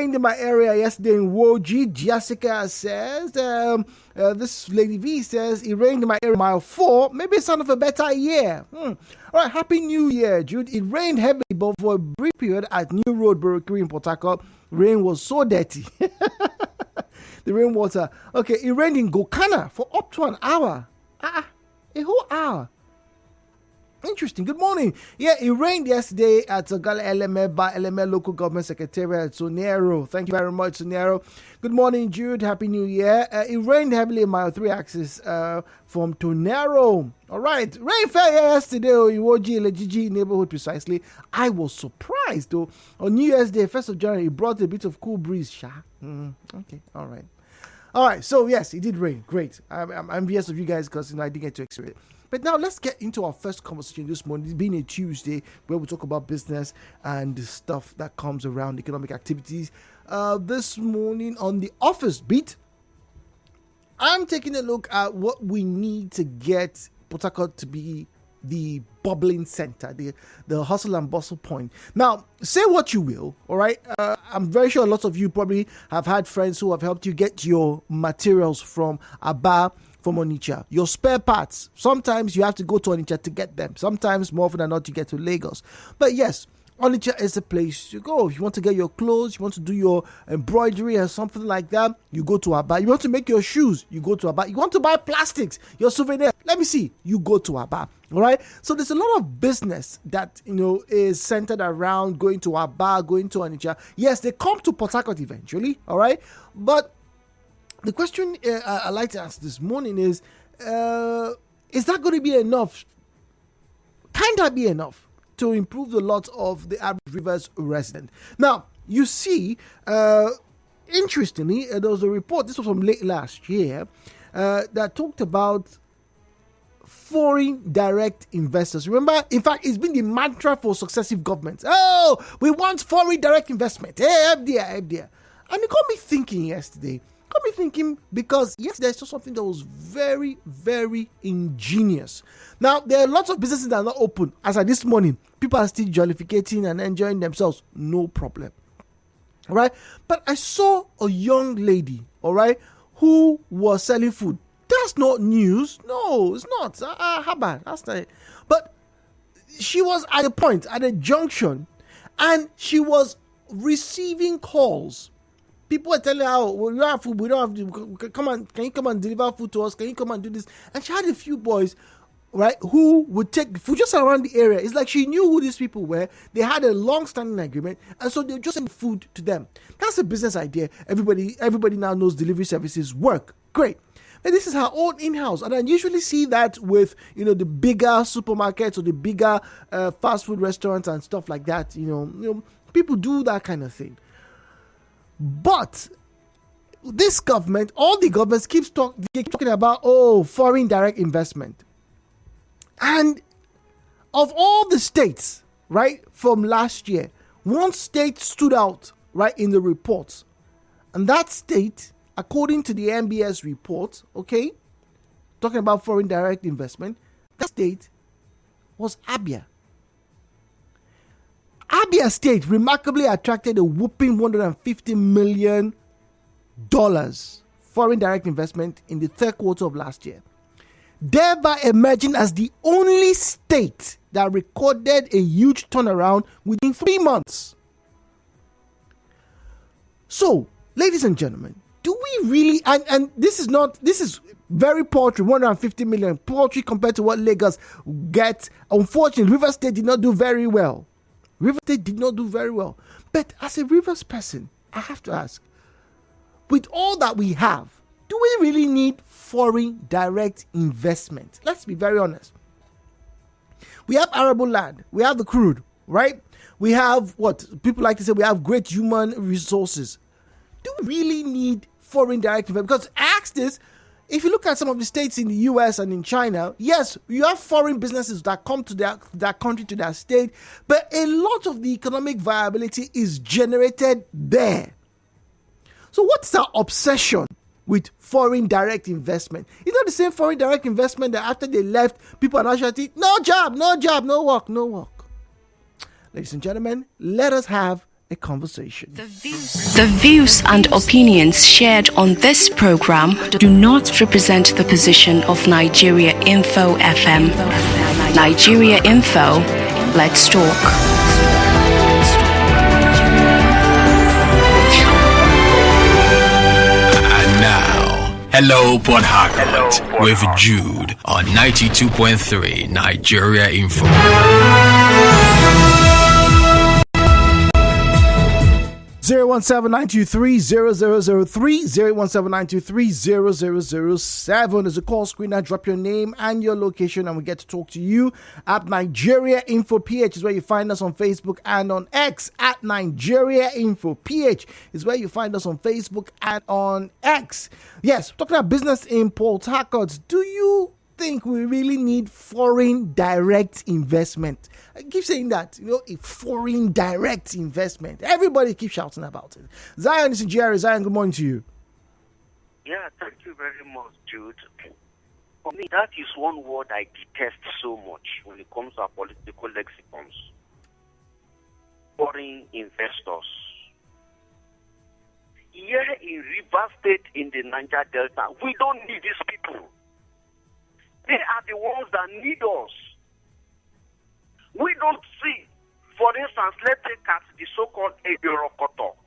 rained in my area yesterday in Woji. Jessica says, this Lady V says, it rained in my area mile 4. Maybe it's sign of a better year. All right, Happy New Year, Jude. It rained heavily, but for a brief period at New Road, Burukiri in Port Harcourt, rain was so dirty. The rainwater. Okay, it rained in Gokana for up to an hour. A whole hour. Interesting. Good morning. Yeah, it rained yesterday at Gala LME by LME Local Government Secretariat at Sonero. Thank you very much, Sonero. Good morning, Jude. Happy New Year. It rained heavily in mile 3 axis from Tonero. All right. Rain fell yesterday in Iwoji, Lejiji neighborhood precisely. I was surprised though. On New Year's Day, 1st of January, it brought a bit of cool breeze. Okay. All right. All right. So, yes, it did rain. Great. I'm envious of you guys because I didn't get to experience it. But now let's get into our first conversation this morning. It's been a Tuesday where we talk about business and the stuff that comes around economic activities. This morning on the office beat, I'm taking a look at what we need to get Port Harcourt to be the bubbling center, the hustle and bustle point. Now, say what you will, all right? I'm very sure a lot of you probably have had friends who have helped you get your materials from Aba, from Onitsha, your spare parts. Sometimes you have to go to Onitsha to get them. Sometimes, more often than not, you get to Lagos. But yes, Onitsha is the place to go. If you want to get your clothes, you want to do your embroidery or something like that, you go to Aba. You want to make your shoes, you go to Aba. You want to buy plastics, your souvenir, let me see, you go to Aba. All right. So there's a lot of business that, is centered around going to Aba, going to Onitsha. Yes, they come to Port Harcourt eventually. All right. But the question I'd like to ask this morning is that going to be enough? Can that be enough to improve the lot of the average Rivers resident? Now, you see, interestingly, there was a report, this was from late last year, that talked about foreign direct investors. Remember, in fact, it's been the mantra for successive governments. Oh, we want foreign direct investment. Hey, FDI. And it got me thinking yesterday. Because yesterday I saw something that was very, very ingenious. Now, there are lots of businesses that are not open. As of this morning, people are still jollificating and enjoying themselves. No problem. All right. But I saw a young lady, all right, who was selling food. That's not news. No, it's not. How bad? That's not it. But she was at a point, at a junction, and she was receiving calls. People are telling her, oh, we don't have food, we don't have, can you come and deliver food to us? Can you come and do this? And she had a few boys, right, who would take the food just around the area. It's like she knew who these people were. They had a long-standing agreement, and so they just send food to them. That's a business idea. Everybody now knows delivery services work. Great. And this is her own in-house. And I usually see that with, the bigger supermarkets or the bigger fast food restaurants and stuff like that. People do that kind of thing. But this government, all the governments keep talking about, foreign direct investment. And of all the states, right, from last year, one state stood out, right, in the reports. And that state, according to the MBS report, okay, talking about foreign direct investment, that state was Abia. Abia State remarkably attracted a whopping $150 million foreign direct investment in the third quarter of last year, thereby emerging as the only state that recorded a huge turnaround within 3 months. So, ladies and gentlemen, do we really, and this is very paltry, 150 million, paltry compared to what Lagos gets. Unfortunately, Rivers State did not do very well. But as a Rivers person, I have to ask, with all that we have, do we really need foreign direct investment? Let's be very honest. We have arable land. We have the crude, right? We have what people like to say, we have great human resources. Do we really need foreign direct investment? Because I ask this, if you look at some of the states in the US and in China, yes, you have foreign businesses that come to their country, to their state, but a lot of the economic viability is generated there. So what's our obsession with foreign direct investment? It's not the same foreign direct investment that after they left, people are now shouting, no job, no work. Ladies and gentlemen, let us have a conversation. The views and opinions shared on this program do not represent the position of Nigeria Info FM. Nigeria Info, let's talk. Hello, Port Harcourt, with Jude on 92.3 Nigeria Info. 017-923-0003, 017-923-0007 is a call screener. Drop your name and your location and we get to talk to you. At Nigeria Info PH is where you find us on Facebook and on X. At Nigeria Info PH is where you find us on Facebook and on X. Yes, talking about business in Port Harcourt. Do you think we really need foreign direct investment? I keep saying that, a foreign direct investment. Everybody keeps shouting about it. Zion is in Jerry. Zion, good morning to you. Yeah, thank you very much, Jude. For me, that is one word I detest so much when it comes to our political lexicons. Foreign investors. Here in River State, in the Niger Delta, we don't need these people. They are the ones that need us. We don't see, for instance, let's take at the so-called Harcourt,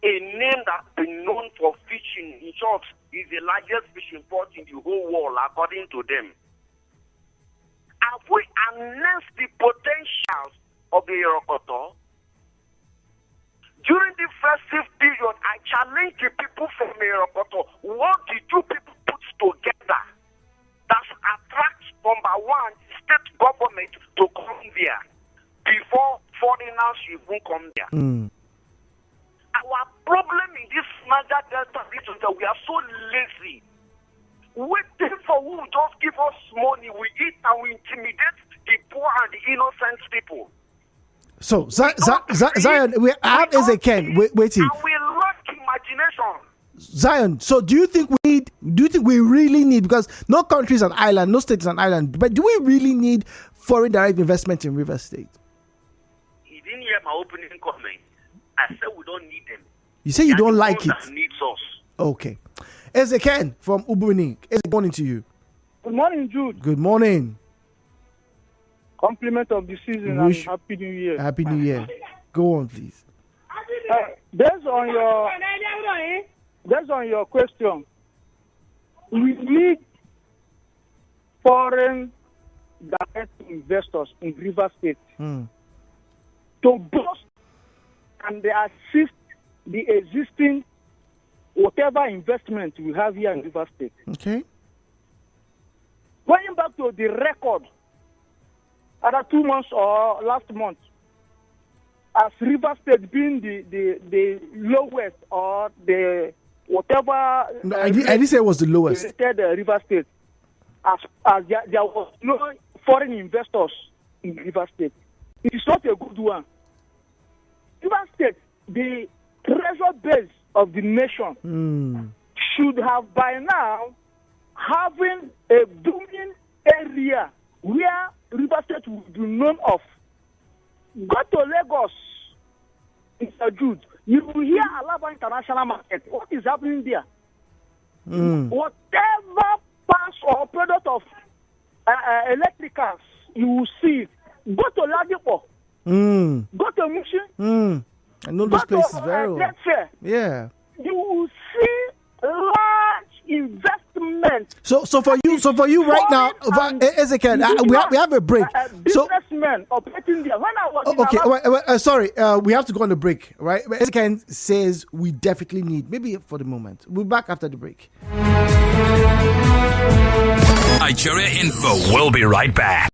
a name that's been known for fishing. In short, is the largest fishing port in the whole world, according to them. Have we harnessed the potentials of the Harcourt? During the festive period, I challenge the people from Harcourt. What did you people put together that attracts, number one, state government to come there before foreigners even come there? Our problem in this Niger Delta region is that we are so lazy. Waiting for who will just give us money, we eat and we intimidate the poor and the innocent people. So, Zion, we have Ezekiel waiting. And we lack imagination. Zion, so do you think we really need, because no country is an island, no state is an island, but do we really need foreign direct investment in River State? You didn't hear my opening comment. I said we don't need them. You say you don't like it. That needs us. Okay. Ezekiel from Ubuni. Good morning to you. Good morning, Jude. Good morning. Compliment of the season and Happy New Year. Happy New Year. Go on, please. Based on your question, we need foreign direct investors in River State to boost and they assist the existing whatever investment we have here in River State. Okay. Going back to the record, other 2 months or last month, as River State being the lowest or the whatever. No, I didn't say it was the lowest. River State, as there was no foreign investors in River State. It is not a good one. River State, the treasure base of the nation, should have by now having a booming area where River State would be known of. Go to Lagos, Mr. Jude. You will hear Alaba International Market. What is happening there? Whatever parts or product of electricals you will see, go to Ladipo. Go to Mushin. I know those places very well. Yeah. You will see large investment. So for you right now, Ezekiel, we have a break. Businessmen operating there. When I was sorry, we have to go on the break, right? Ezekiel says we definitely need, maybe for the moment. We'll be back after the break. Nigeria Info. We'll be right back.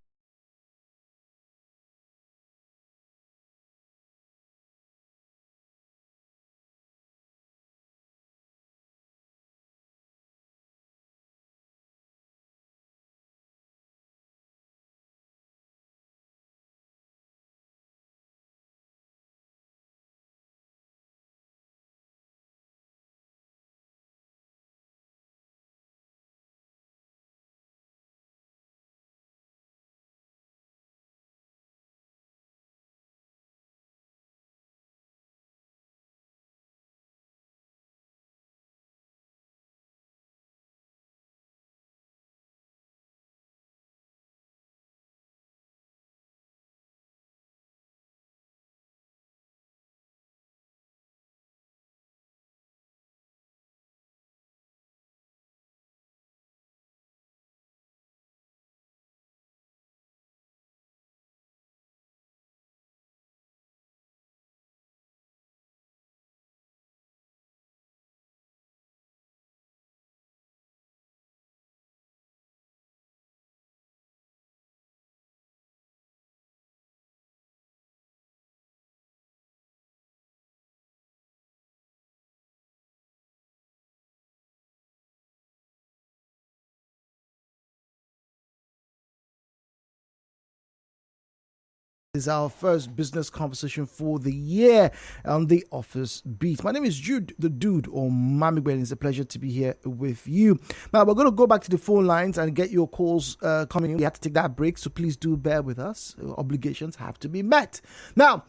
is our first business conversation for the year on the Office Beat. My name is Jude, the dude, or Mami Gwen. It's a pleasure to be here with you. Now, we're going to go back to the phone lines and get your calls coming in. We have to take that break, so please do bear with us. Obligations have to be met. Now,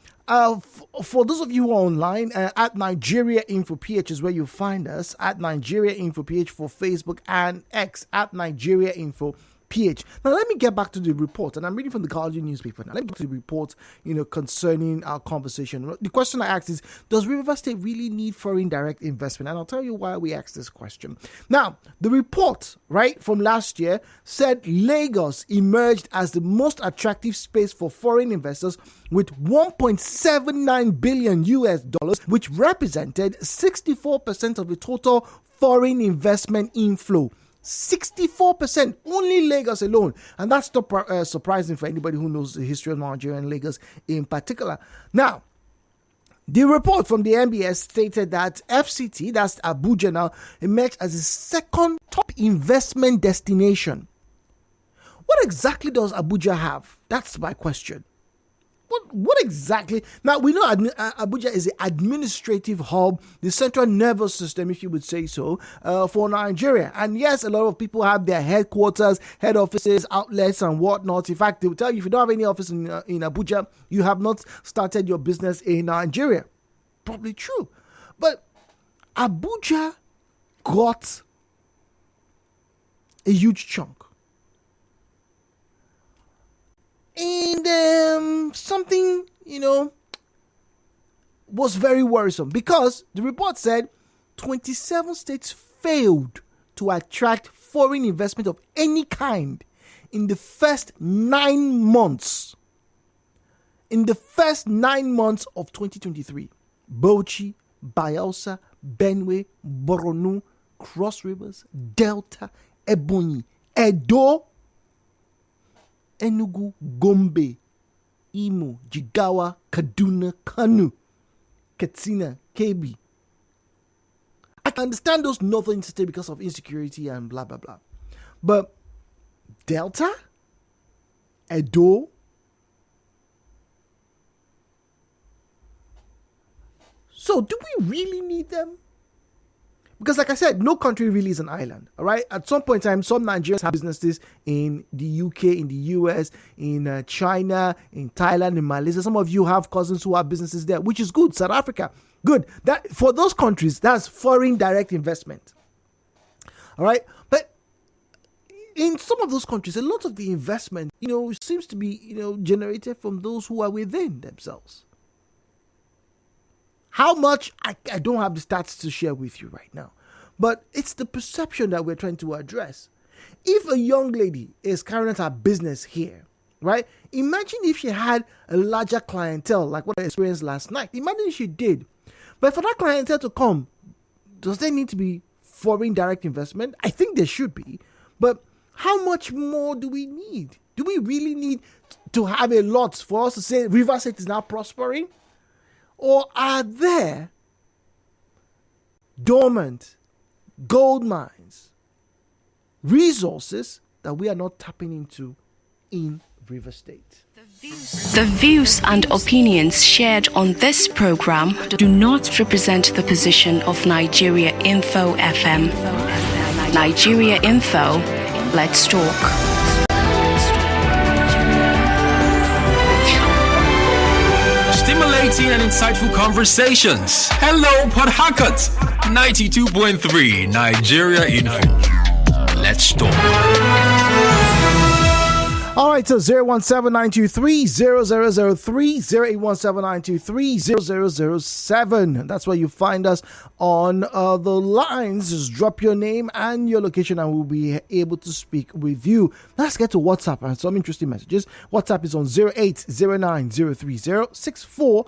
for those of you who are online, at Nigeria Info PH is where you find us, at Nigeria Info PH for Facebook and X, at Nigeria Info PH. Now, let me get back to the report, and I'm reading from the Guardian newspaper. Now, let me get to the report, concerning our conversation. The question I asked is, does River State really need foreign direct investment? And I'll tell you why we asked this question. Now, the report, right, from last year said Lagos emerged as the most attractive space for foreign investors with $1.79 billion US, which represented 64% of the total foreign investment inflow. 64%, only Lagos alone. And that's not surprising for anybody who knows the history of Nigeria and Lagos in particular. Now, the report from the MBS stated that FCT, that's Abuja now, emerged as the second top investment destination. What exactly does Abuja have? That's my question. What exactly? Now, we know Abuja is the administrative hub, the central nervous system, if you would say so, for Nigeria. And yes, a lot of people have their headquarters, head offices, outlets, and whatnot. In fact, they will tell you if you don't have any office in Abuja, you have not started your business in Nigeria. Probably true. But Abuja got a huge chunk. And something, was very worrisome because the report said 27 states failed to attract foreign investment of any kind in the first 9 months. In the first 9 months of 2023, Bauchi, Bayelsa, Benue, Borno, Cross Rivers, Delta, Ebonyi, Edo, Enugu, Gombe, Imo, Jigawa, Kaduna, Kano, Katsina, Kebbi. I can understand those northern states because of insecurity and blah, blah, blah. But Delta, Edo, so do we really need them? Because like I said, no country really is an island, all right? At some point in time, some Nigerians have businesses in the UK, in the US, in China, in Thailand, in Malaysia. Some of you have cousins who have businesses there, which is good. South Africa, good. That for those countries, that's foreign direct investment, all right? But in some of those countries, a lot of the investment, seems to be, generated from those who are within themselves. How much, I don't have the stats to share with you right now, but it's the perception that we're trying to address. If a young lady is carrying out her business here, right? Imagine if she had a larger clientele, like what I experienced last night. Imagine if she did. But for that clientele to come, does there need to be foreign direct investment? I think there should be. But how much more do we need? Do we really need to have a lot for us to say River State is now prospering? Or are there dormant gold mines, resources that we are not tapping into in River State? The views and opinions shared on this program do not represent the position of Nigeria Info FM. Nigeria Info, let's talk. Stimulating and insightful conversations. Hello, Port Harcourt. 92.3 Nigeria Info. Let's talk. All right, so 017-923-0003, 0817923-0007. That's where you find us on the lines. Just drop your name and your location and we'll be able to speak with you. Let's get to WhatsApp and some interesting messages. WhatsApp is on 08090306416,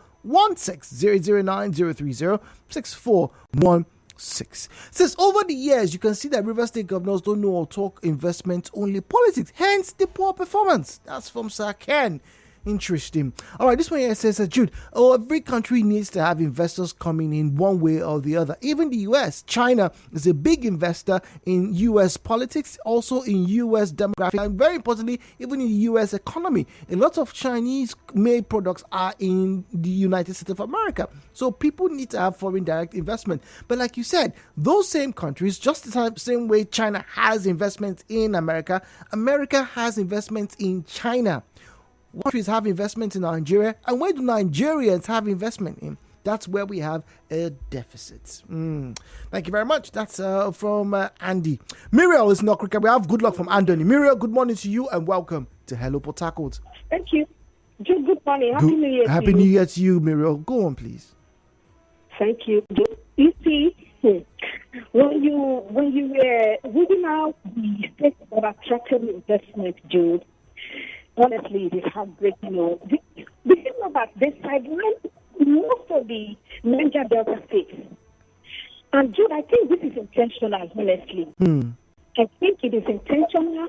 009030641. Says over the years you can see that River State governors don't know or talk investment, only politics, hence the poor performance. That's from Sir Ken Interesting. All right, this one here says, Jude, every country needs to have investors coming in one way or the other. Even the U.S. China is a big investor in U.S. politics, also in U.S. demographics, and very importantly, even in the U.S. economy. A lot of Chinese-made products are in the United States of America. So people need to have foreign direct investment. But like you said, those same countries, just the same way China has investments in America, America has investments in China. Countries have investments in Nigeria, and where do Nigerians have investment in? That's where we have a deficit. Thank you very much. That's from Andy. Muriel is not cricket. We have good luck from Anthony. Muriel, good morning to you and welcome to Hello Port Harcourt. Thank you. Good morning. Happy New Year. Happy New Year to you, Muriel. Go on, please. Thank you. You see, when you were reading out the state of attractive investment, Jude, honestly, it is heartbreaking. The thing about this sideline, most of the Niger Delta states. And Jude, I think this is intentional, honestly. I think it is intentional.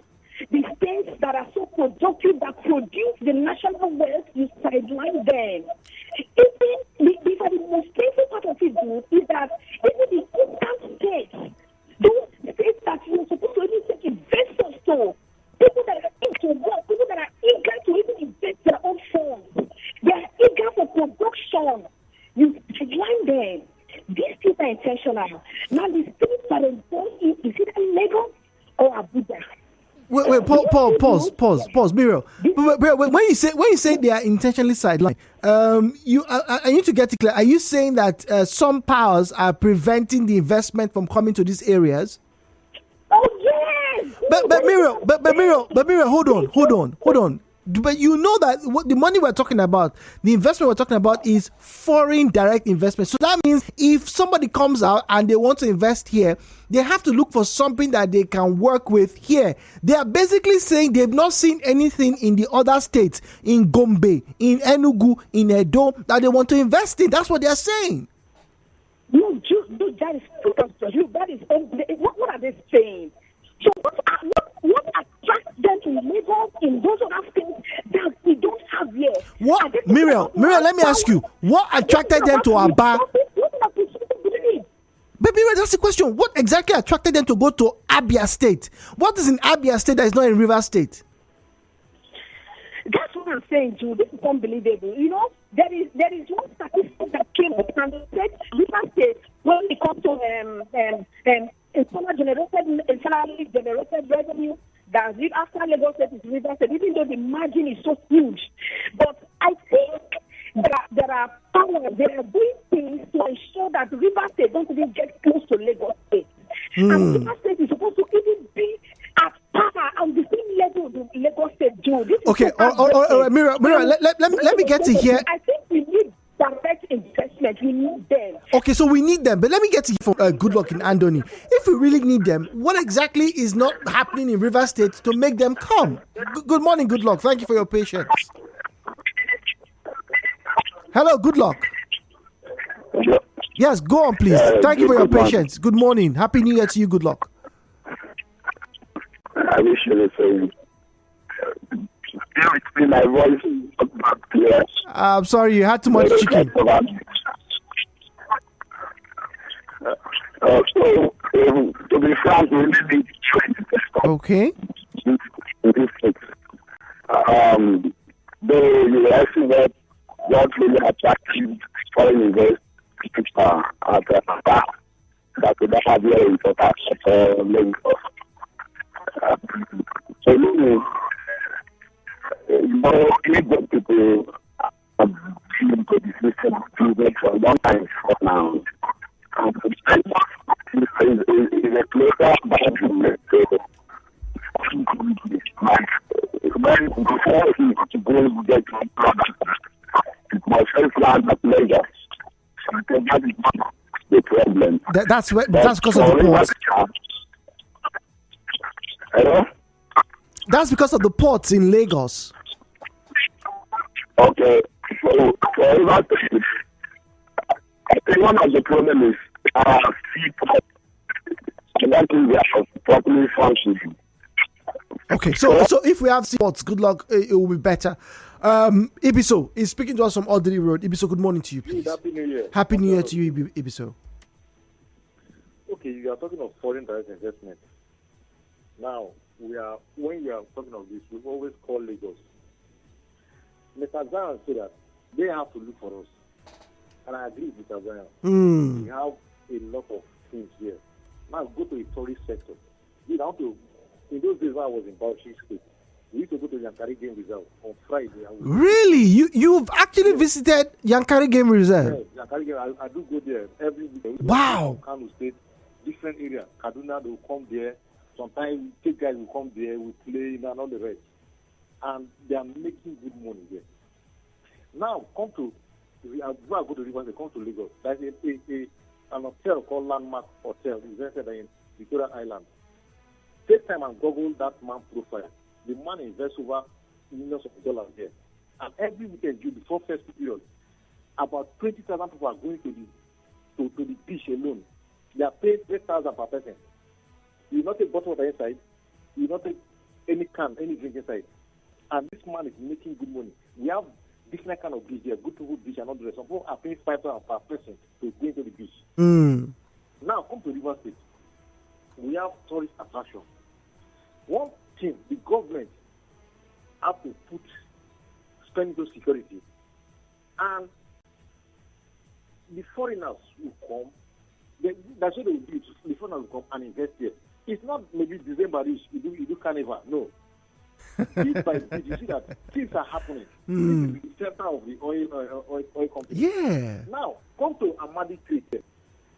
The states that are so productive, that produce the national wealth, you sideline them. The most painful part of it, Jude, is that even the eastern states, those states that you're supposed to even take investors to, people that are into work, people that are eager to even invest their own funds, they are eager for production. You sideline them. These things are intentional. Now, the states that are involved in is either Lagos or Abuja. Wait, pause, Muriel. When you say they are intentionally sidelined, I need to get it clear. Are you saying that some powers are preventing the investment from coming to these areas? Oh yes. But Muriel, hold on. But you know that what the money we're talking about, the investment we're talking about is foreign direct investment. So that means if somebody comes out and they want to invest here, they have to look for something that they can work with here. They are basically saying they've not seen anything in the other states, in Gombe, in Enugu, in Edo, that they want to invest in. That's what they're saying. No, that is that is what are they saying? So what attracts them to Lagos in those other states that we don't have here? What, Muriel, let me ask you, what attracted them to Aba? Baby, that's the question. What exactly attracted them to go to Abia State? What is in Abia State that is not in River State? That's what I'm saying, Jude. This is unbelievable. You know, there is one statistic that came up and said River State, when it comes to internally generated revenue, that after Lagos State is River State, even though the margin is so huge. But I think that there are powers, they are doing things to ensure that River State don't even get close to Lagos State. And River State is supposed to even be at par on the same level with Lagos State, Jude. Okay, Mira, let me get to here. I think we need direct investment. We need them. Okay, so we need them. But let me get to you for good luck in Andoni. If we really need them, what exactly is not happening in River State to make them come? Good morning, good luck. Thank you for your patience. Hello, good luck. Yes, go on, please. Thank you for your patience. Good morning. Happy New Year to you. Good luck. I wish you the same. My voice. I'm sorry, you had too much chicken. To be frank, we need okay. You asked me what really attractive foreign investors that would have very important Lagos. So Lagos people have been into the system for a long time now. Is a closer boundary. Before he could go and get one product, it was first land at Lagos. So that is not the problem. That's because of the ports. Hello? That's because of the ports in Lagos. Okay, so I think one of the problems is seaport. That is they are properly functioning. Okay, so if we have seaports, good luck, it will be better. Ibiso is speaking to us from Audrey Road. Ibiso, good morning to you, please. Happy New Year. Happy New Year to you, Ibiso. Okay, you are talking of foreign direct investment. Now, when we are talking of this, we always call Lagos. Mr. Zion said that they have to look for us. And I agree with Mr. Zion. We have a lot of things here. Now, go to the tourist sector. In those days when I was in Bauchi State, we used to go to Yankari Game Reserve on Friday. Really? You've actually visited Yankari Game Reserve? Yes, Yankari Game. I do go there every week. Wow. Kano State, different area. Kaduna, they will come there. Sometimes take guys will come there, we play, and all the rest. And they are making good money there. Now, before I go to Rivers, they come to Lagos. There's an hotel called Landmark Hotel, invested in Victoria Island. Take time and Google that man's profile. The man invests over millions of dollars there. And every weekend, before first period, about 20,000 people are going to the beach alone. They are paid 3,000 per person. You will not take bottle water inside. You will not take any drink inside. And this man is making good money. We have different kind of beach there, good people beach and all the rest. Some people are paying 5,000 per person to go into the beach. Now, come to River State. We have tourist attraction. One thing, the government have to spend those security, and the foreigners will come. That's what they will do. The foreigners will come and invest here. It's not maybe December you do carnival. No. Bit by bit, you see that things are happening. This is the center of the oil company. Yeah. Now, come to Amadi Creek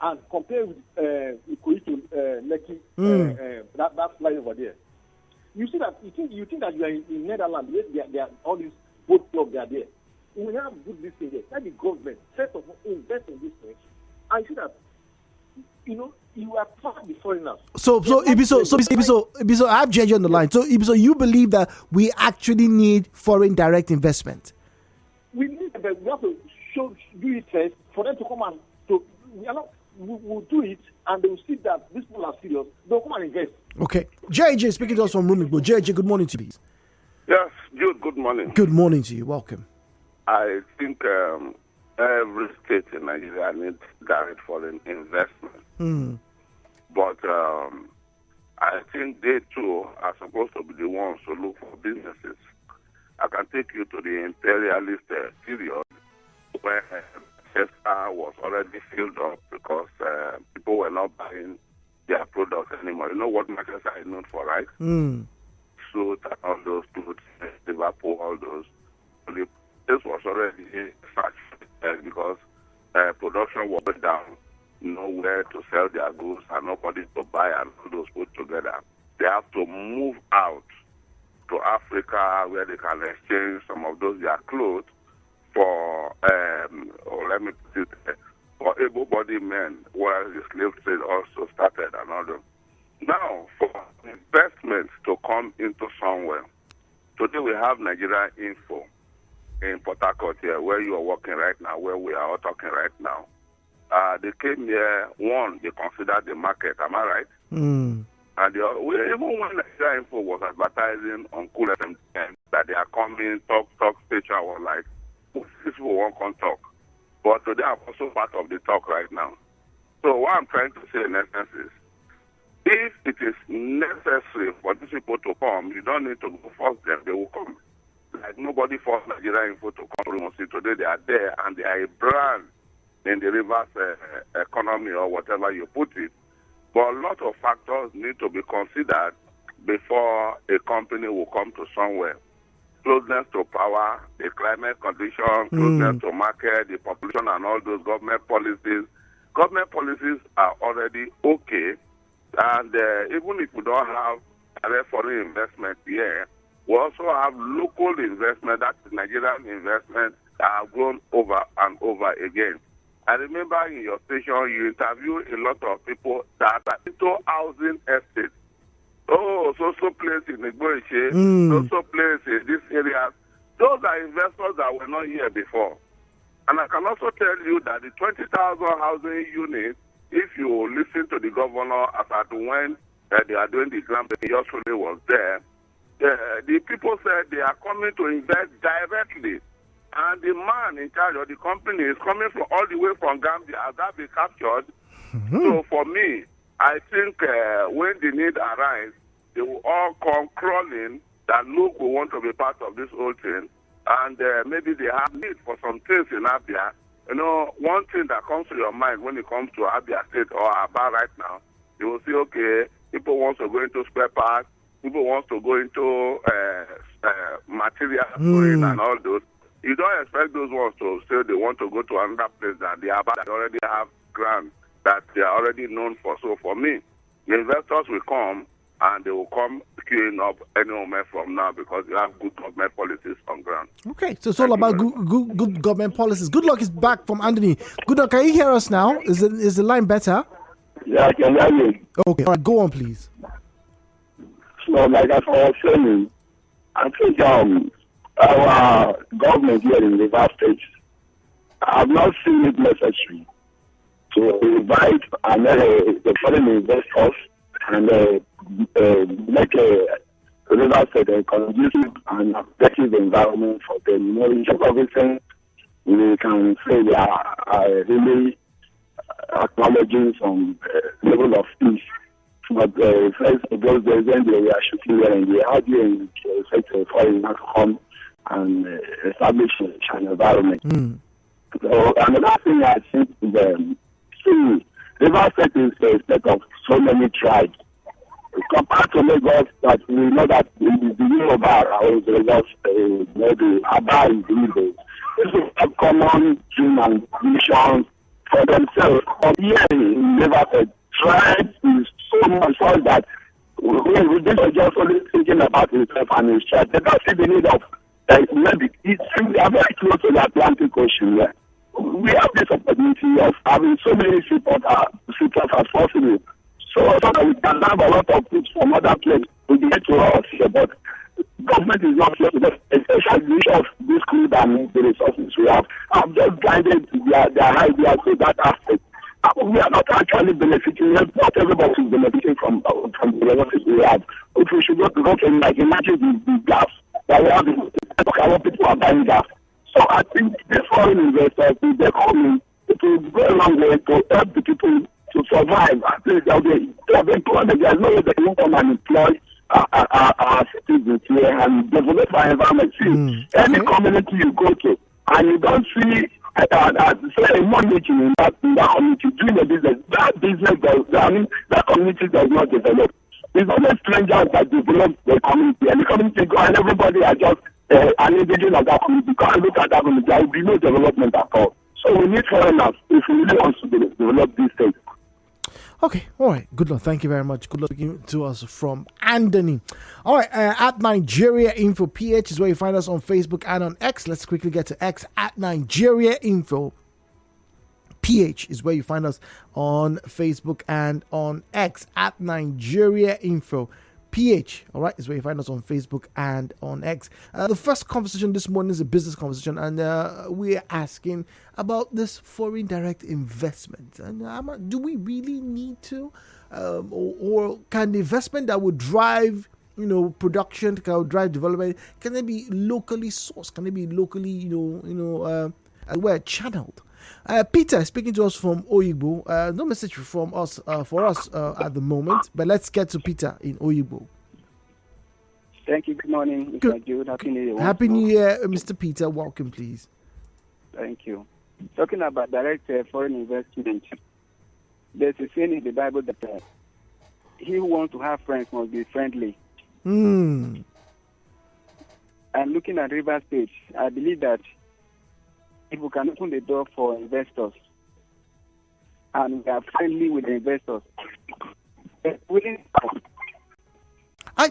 and compare with Ikoyi to Lekki, that line over there. You see that you think that you are in Netherlands, they are all these boat clubs they are there. We have good this thing there. Let the government first of all invest in this thing. And you see that you are part of the foreigners. So Ibiso, I have JJ on the line. So Ibiso, you believe that we actually need foreign direct investment? We need that. We have to do it first for them to come and we'll do it, and they will see that these people are serious. They'll come and invest. Okay. JJ speaking to us from Rumigbo. JJ, good morning to you. Yes, Jude, good morning. Good morning to you. Welcome. I think every state in Nigeria needs direct foreign investment. But I think they too are supposed to be the ones to look for businesses. I can take you to the imperialist period where Chester was already filled up because people were not buying their products anymore. You know what Manchester is known for, right? Suit and all those goods, Liverpool, all those. This was already a fact because production was down, nowhere to sell their goods and nobody to buy and all those put together. They have to move out to Africa where they can exchange some of those their clothes for, for able-bodied men, where the slave trade also started and all that. Now, for investments to come into somewhere, today we have Nigeria Info in Port Harcourt here, where you are working right now, where we are all talking right now. They came here, they considered the market, am I right? And even when Nigeria Info was advertising on Cool FM that they are coming, talk station, I was like, this people won't come talk. But today I'm also part of the talk right now. So what I'm trying to say in essence is, if it is necessary for these people to come, you don't need to go force them, they will come. Like nobody forced Nigeria Info to come to today, they are there and they are a brand in the reverse economy or whatever you put it. But a lot of factors need to be considered before a company will come to somewhere. Closeness to power, the climate condition, closeness to market, the population and all those government policies. Government policies are already okay. And even if we don't have direct foreign investment here, we also have local investment, that is Nigerian investment, that have grown over and over again. I remember in your station, you interviewed a lot of people that are into housing estates. Oh, so place in Igboiche, so place in this area. Those are investors that were not here before. And I can also tell you that the 20,000 housing units, if you listen to the governor as at when they are doing the exam, yesterday was there, the people said they are coming to invest directly. And the man in charge of the company is coming from all the way from Gambia. Has that been captured? So for me, I think when the need arises, they will all come crawling that look, we want to be part of this whole thing. And maybe they have need for some things in Abia. You know, one thing that comes to your mind when it comes to Abia State or Aba right now, you will see, okay, people want to go into spare parts, people want to go into material storing and all those. You don't expect those ones to say they want to go to another place that they already have grants that they are already known for. So for me, the investors will come and they will come queuing up any moment from now because you have good government policies on ground. Okay, so it's all about good government policies. Good luck is back from Anthony. Good luck. Can you hear us now? Is the line better? Yeah, I can hear you. Okay, all right, go on, please. So, like I was saying, I think our government here in River State have not seen it necessary to invite the foreign investors and make a River State a conducive and effective environment for them. You know, in terms of everything, we can say they are really acknowledging some level of peace. But first, those days when they were shooting there and they had you in the foreign come and establish an environment. So another thing I think is River State is a state of so many tribes. Compared to Lagos, that we know that the Yoruba are Lagos, maybe Aba is Igbo. This is a common dream and vision for themselves. But here in River State, tribes is so much so that we just only thinking about himself and his tribe. They don't see the need of maybe we are very close to the Atlantic Ocean. Yeah. We have this opportunity of having so many supporters as possible. So that we can have a lot of people from other places to get to us here. But government is not here to them, especially the issue of this crew and the resources we have. I've just guided their ideas to that aspect. We are not actually benefiting. Not everybody is benefiting from the resources we have. If we should go to like imagine the gas that we have in a lot of people are buying gas. So I think these foreign investors, if they come in, it will go a long way to help the people to survive. I think they have employment. There's no way they can come and employ our citizens here and develop our environment. See, any community you go to, and you don't see say money in that community doing a business, that community does not develop. It's only strangers that develop the community, and the community go and everybody are just an individual of that community. Go and look at that community, there will be no development at all. So we need foreigners if we really want to develop these things. Okay, all right. Good luck. Thank you very much. Good luck speaking to us from Anthony. All right, at Nigeria Info PH is where you find us on Facebook and on X. Let's quickly get to X at Nigeria Info PH is where you find us on Facebook and on X at Nigeria Info PH. All right, is where you find us on Facebook and on X. The first conversation this morning is a business conversation, and we're asking about this foreign direct investment. And do we really need to, or can the investment that would drive, production, can drive development, can it be locally sourced? Can it be locally, where channeled? Peter is speaking to us from Oyigbo. No message from us for us at the moment, but let's get to Peter in Oyigbo. Thank you. Good morning, Mr. Jude. Happy New Year. Happy New Year, Mr. Peter. Welcome, please. Thank you. Talking about direct foreign investment, there's a saying in the Bible that he who wants to have friends must be friendly. And looking at River State, I believe that if we can open the door for investors and we are friendly with the investors,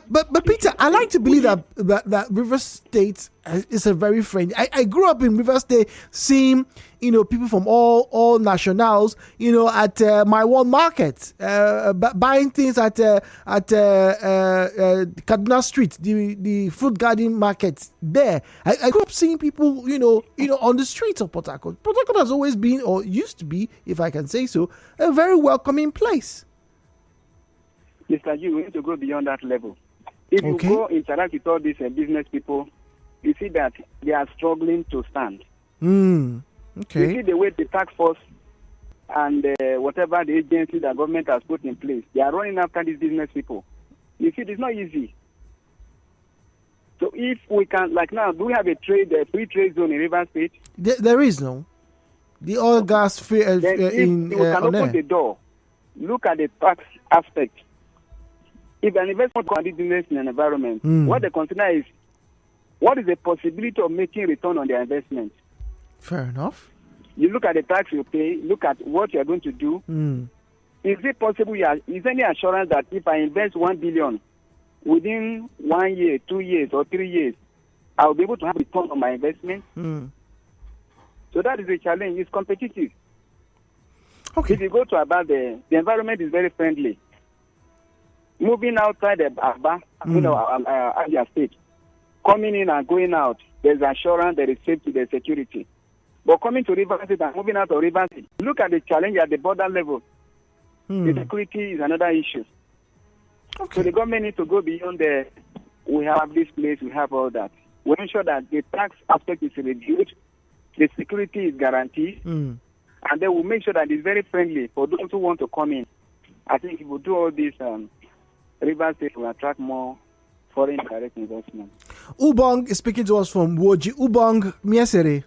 but Peter, I like to believe that River State is a very friendly. I grew up in River State, seeing people from all nationals, at my one market, buying things at Kaduna Street, the fruit garden market there. I grew up seeing people, on the streets of Port Harcourt. Port Harcourt has always been, or used to be, if I can say so, a very welcoming place. Mr. G, we need to go beyond that level. If you go interact with all these business people, you see that they are struggling to stand. Okay. You see the way the tax force and whatever the agency the government has put in place, they are running after these business people. You see, it's not easy. So if we can, like now, do we have a free trade zone in Rivers State? There is no. The oil gas free then if you can open the door, look at the tax aspect. If an investment can do business in an environment, what they consider is what is the possibility of making return on their investment. Fair enough. You look at the tax you pay, look at what you are going to do. Is it possible? Is there any assurance that if I invest 1 billion within 1 year, 2 years, or 3 years, I will be able to have return on my investment? So that is a challenge. It's competitive. Okay. If you go to Aba, the environment is very friendly. Moving outside the Aba, Abia State, coming in and going out, there's assurance, there is safety, there's security. But coming to Rivers State and moving out of Rivers State, look at the challenge at the border level. The security is another issue. Okay. So the government needs to go beyond we have this place, we have all that. We ensure that the tax aspect is reviewed, the security is guaranteed, and then we'll make sure that it's very friendly for those who want to come in. I think if we do all this, Rivers State will attract more foreign direct investment. Ubong is speaking to us from Woji. Ubong, miesere.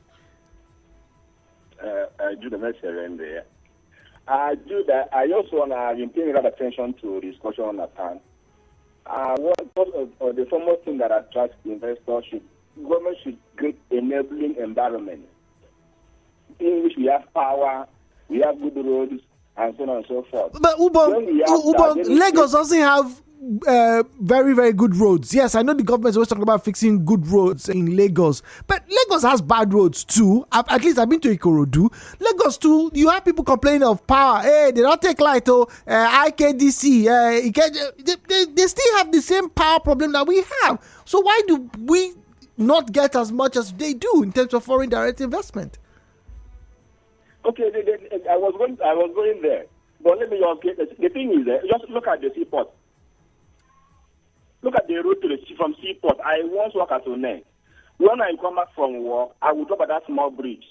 Jude, I also want to been paying a lot of attention to discussion on that time. The foremost thing that attracts investors government should create enabling environment in which we have power, we have good roads, and so on and so forth. But Ubong, Lagos doesn't have very, very good roads. Yes, I know the government is always talking about fixing good roads in Lagos, but Lagos has bad roads too. At least I've been to Ikorodu. Lagos too, you have people complaining of power. Hey, they don't take light, IKDC. They still have the same power problem that we have. So why do we not get as much as they do in terms of foreign direct investment? Okay, I was going there, but let me just. The thing is, just look at the seaport. Look at the road from seaport. I once worked at One. When I come back from work, I would drop at that small bridge.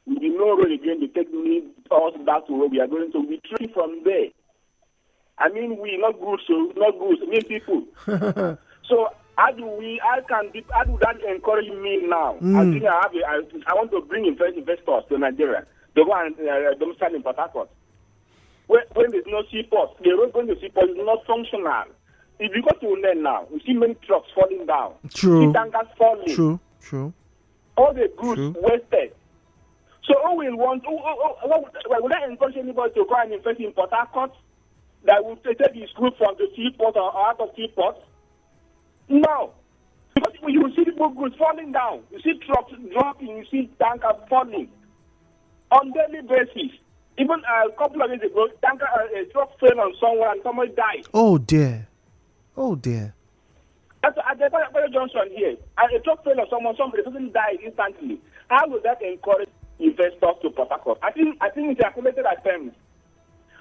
With no road again, they take me us back to where we are going to. We train from there. I mean, we not good, I mean, people. So how do that encourage me now? I think I want to bring investors to Nigeria. They go and domicile in Port Harcourt. When there's no seaport, the road going to seaport is not functional. If you go to Unen now, you see many trucks falling down. True. You see tankers falling. True. All the goods wasted. So who will want? Will I encourage anybody to go and invest in Port Harcourt that will take his group from the seaport or out of seaport? No. Because you see people goods falling down. You see trucks dropping. You see tankers falling on daily basis. Even a couple of days ago, a truck fell on someone and someone died. Oh dear. That's at the Johnson here. A truck fell on someone, somebody doesn't die instantly. How will that encourage investors to Port Harcourt? I think it's a calculated attempt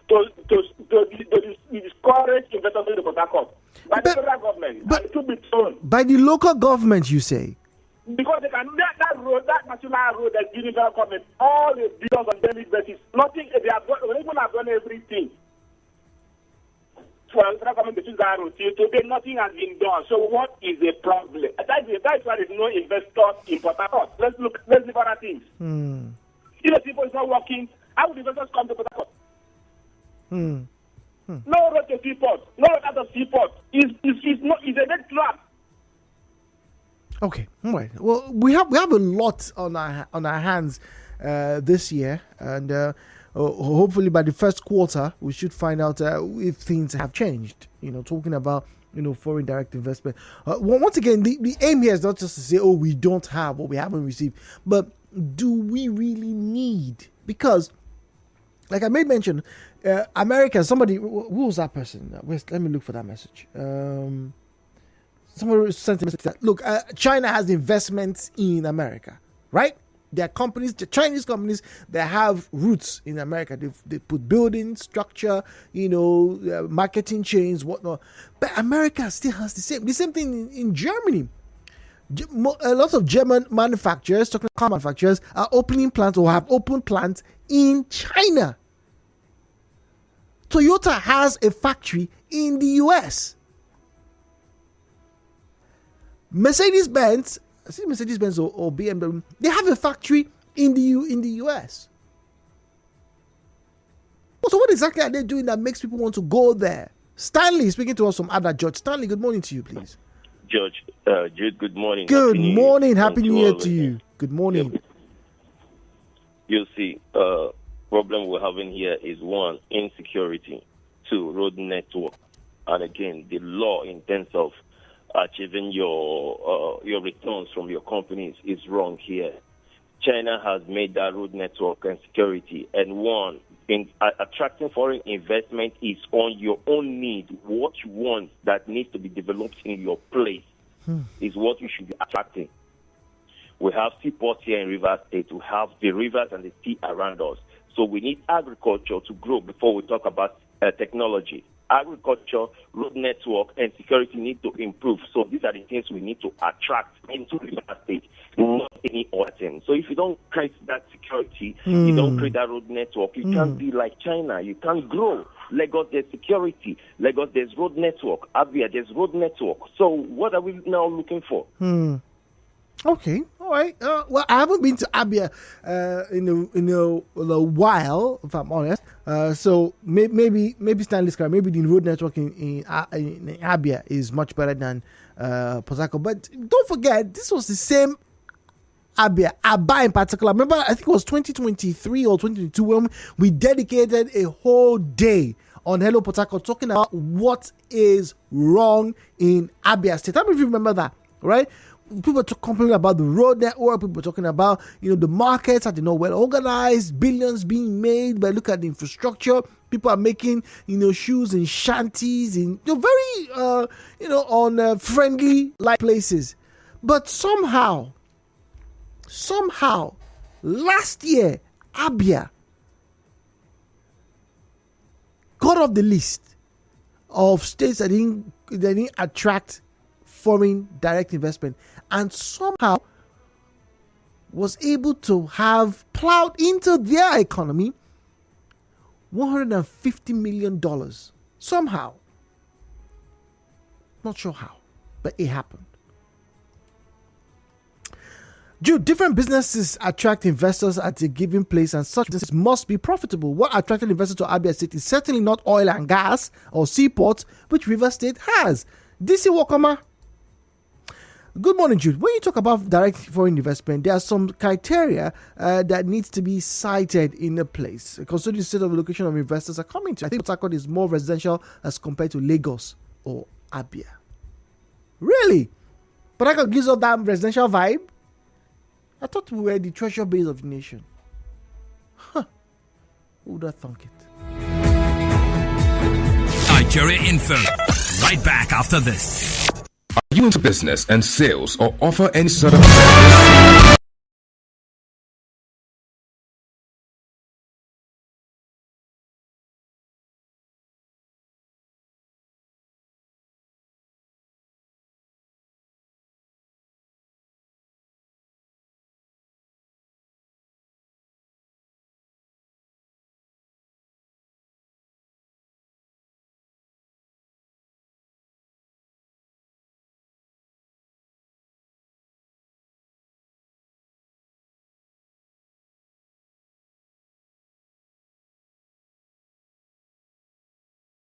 to discourage investors to Port Harcourt by the federal government. And it should be done. By the local government, you say? Because they can that road, that national road that's giving federal government all the bills on daily basis. Nothing. They have done everything. For the federal government to choose that road, today nothing has been done. So what is the problem? That's why there's no investors in Port Harcourt. Let's look at other things. If the people is not working, how would investors come to Port Harcourt? No road to seaport, no road out of seaport. It's a dead trap. Okay, all right. Well, we have a lot on our hands this year, and hopefully by the first quarter we should find out if things have changed. Talking about foreign direct investment. Once again, the aim here is not just to say, oh, we don't have or we haven't received, but do we really need? Because, like I made mention, America. Somebody, who was that person? Let me look for that message. Somebody sent a message that, look, China has investments in America, right? There are companies, the Chinese companies that have roots in America. They put building structure, marketing chains, whatnot. But America still has the same thing in Germany. A lot of German manufacturers, talking car manufacturers, are opening plants or have opened plants in China. Toyota has a factory in the US. Mercedes-Benz, I think Mercedes-Benz or BMW, they have a factory in the US. So what exactly are they doing that makes people want to go there? Stanley speaking to us from Ada. George. Stanley, good morning to you, please. George, Jude, good morning. Good morning. Happy New Year to you. Good morning. You see, problem we're having here is 1, insecurity, 2, road network, and again, the law in terms of achieving your returns from your companies is wrong here. China has made that road network and security, and in attracting foreign investment is on your own need. What you want that needs to be developed in your place is what you should be attracting. We have seaports here in Rivers State. We have the rivers and the sea around us. So we need agriculture to grow before we talk about technology. Agriculture, road network, and security need to improve. So these are the things we need to attract into Rivers State, not any other thing. So if you don't create that security, you don't create that road network, you can't be like China. You can't grow. Lagos, there's security. Lagos, there's road network. Abia, there's road network. So what are we now looking for? Okay, all right. Well, I haven't been to Abia in a while, if I'm honest. So maybe Stanley's correct. Maybe the road network in Abia is much better than Port Harcourt. But don't forget, this was the same Aba in particular. Remember, I think it was 2023 or 2022 when we dedicated a whole day on Hello Port Harcourt talking about what is wrong in Abia State. How many of you remember that, right? People complaining about the road network. People talking about, the markets are not well organized, billions being made. But look at the infrastructure. People are making, shoes in shanties in very, on friendly like places. But somehow, last year, Abia got off the list of states that didn't attract foreign direct investment, and somehow was able to have plowed into their economy $150 million. Somehow. Not sure how, but it happened. Jude, different businesses attract investors at a given place, and such businesses must be profitable. What attracted investors to Abia State is certainly not oil and gas or seaports, which Rivers State has. DC Wakama. Good morning, Jude. When you talk about direct foreign investment, there are some criteria that needs to be cited in a place, considering the state of the location of investors are coming to. I think Port Harcourt is more residential as compared to Lagos or Abia. Really? Port Harcourt gives off that residential vibe? I thought we were the treasure base of the nation. Who would have thunk it? Nigeria Info. Right back after this. Are you into business and sales or offer any sort of service?